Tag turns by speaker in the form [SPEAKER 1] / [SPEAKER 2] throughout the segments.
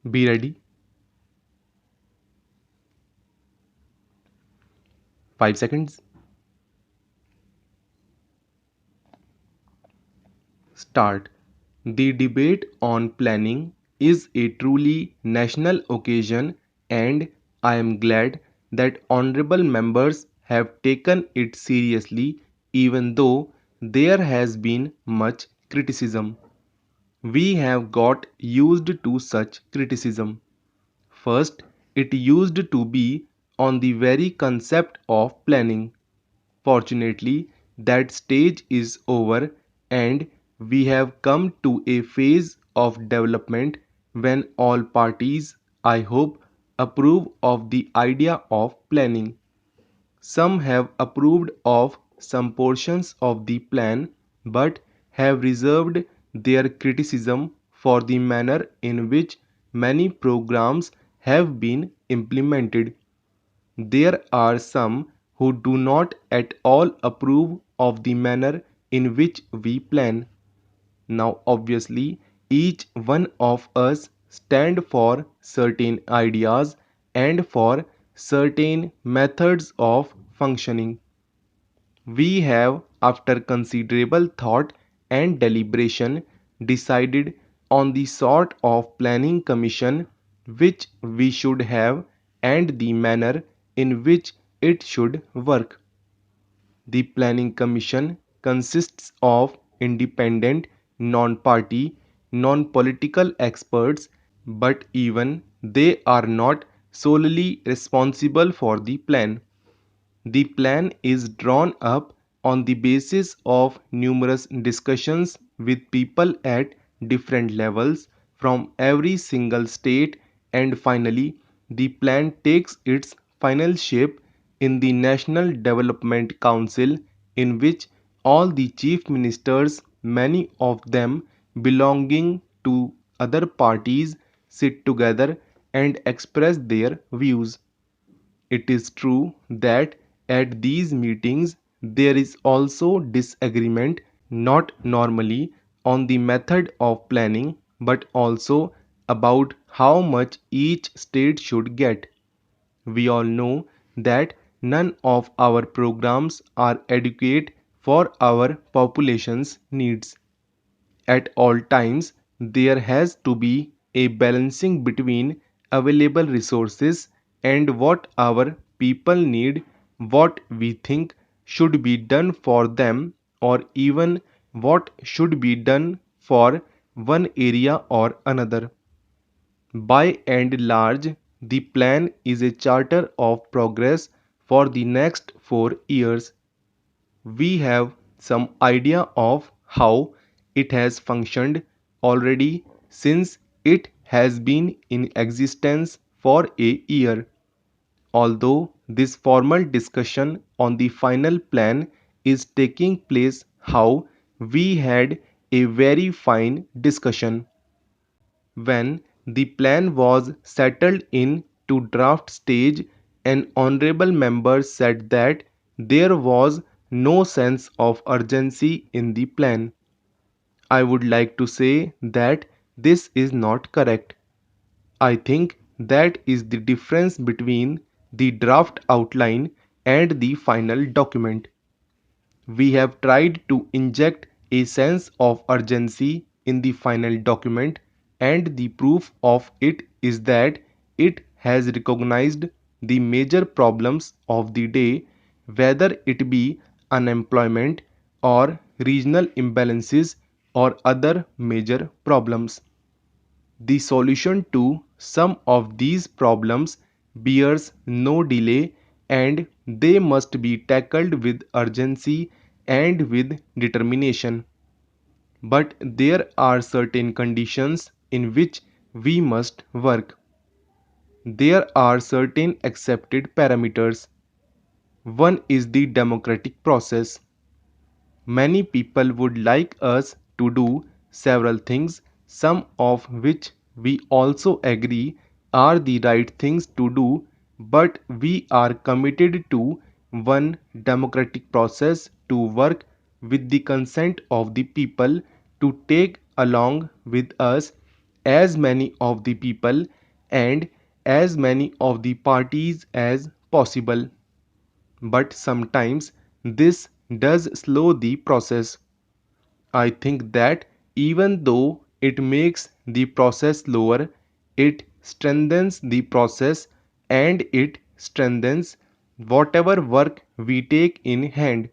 [SPEAKER 1] Be ready. 5 seconds. Start. The debate on planning is a truly national occasion, and I am glad that honorable members have taken it seriously even though there has been much criticism. We have got used to such criticism. First, it used to be on the very concept of planning. Fortunately, that stage is over and we have come to a phase of development when all parties, I hope, approve of the idea of planning. Some have approved of some portions of the plan but have reserved their criticism for the manner in which many programs have been implemented. There are some who do not at all approve of the manner in which we plan. Now obviously each one of us stand for certain ideas and for certain methods of functioning. We have, after considerable thought and deliberation, decided on the sort of planning commission which we should have and the manner in which it should work. The Planning Commission consists of independent, non-party, non-political experts, but even they are not solely responsible for the plan. The plan is drawn up on the basis of numerous discussions with people at different levels from every single state, and finally the plan takes its final shape in the National Development Council, in which all the chief ministers, many of them belonging to other parties, sit together and express their views. It is true that at these meetings there is also disagreement, not normally on the method of planning but also about how much each state should get. We all know that none of our programs are adequate for our population's needs. At all times, there has to be a balancing between available resources and what our people need, what we think should be done for them, or even what should be done for one area or another. By and large, the plan is a charter of progress for the next 4 years. We have some idea of how it has functioned already since it has been in existence for a year. Although this formal discussion on the final plan is taking place, how we had a very fine discussion. When the plan was settled in to draft stage, an honorable member said that there was no sense of urgency in the plan. I would like to say that this is not correct. I think that is the difference between the draft outline and the final document. We have tried to inject a sense of urgency in the final document, and the proof of it is that it has recognized the major problems of the day, whether it be unemployment or regional imbalances or other major problems. The solution to some of these problems bears no delay, and they must be tackled with urgency and with determination. But there are certain conditions in which we must work. There are certain accepted parameters. One is the democratic process. Many people would like us to do several things, some of which we also agree are the right things to do, but we are committed to one democratic process to work with the consent of the people to take along with us as many of the people and as many of the parties as possible. But sometimes this does slow the process. I think that even though it makes the process slower, it strengthens the process and it strengthens whatever work we take in hand.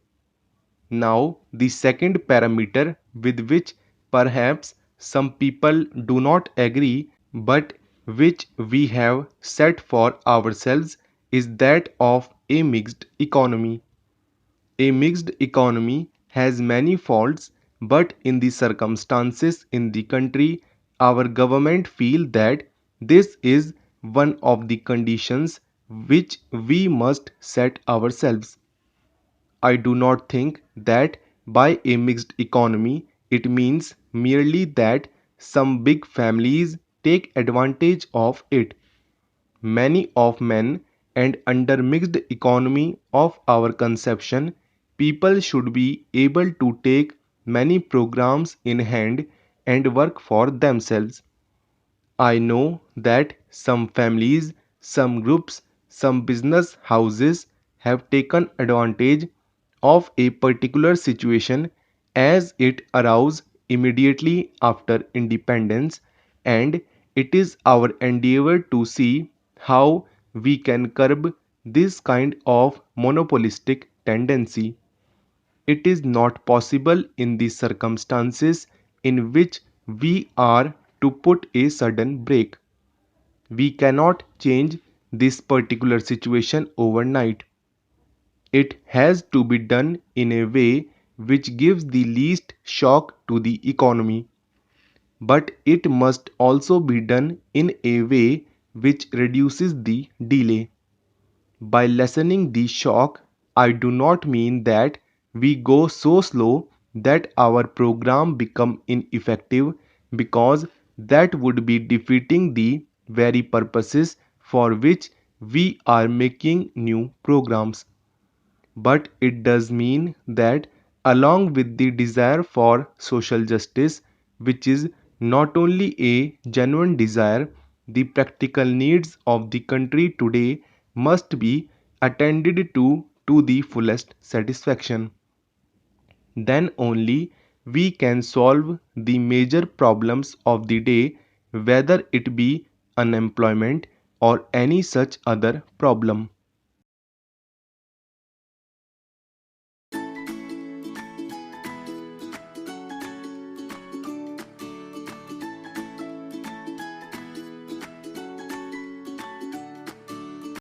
[SPEAKER 1] Now, the second parameter with which perhaps some people do not agree, but which we have set for ourselves, is that of a mixed economy. A mixed economy has many faults, but in the circumstances in the country, our government feel that this is one of the conditions which we must set ourselves. I do not think that by a mixed economy it means merely that some big families take advantage of it. Many of men and under mixed economy of our conception, people should be able to take many programs in hand and work for themselves. I know that some families, some groups, some business houses have taken advantage of a particular situation as it arose immediately after independence, and it is our endeavor to see how we can curb this kind of monopolistic tendency. It is not possible in the circumstances in which we are to put a sudden break. We cannot change this particular situation overnight. It has to be done in a way which gives the least shock to the economy, but it must also be done in a way which reduces the delay. By lessening the shock, I do not mean that we go so slow that our program become ineffective, because that would be defeating the very purposes for which we are making new programs. But it does mean that along with the desire for social justice, which is not only a genuine desire, the practical needs of the country today must be attended to the fullest satisfaction. Then only we can solve the major problems of the day, whether it be unemployment or any such other problem.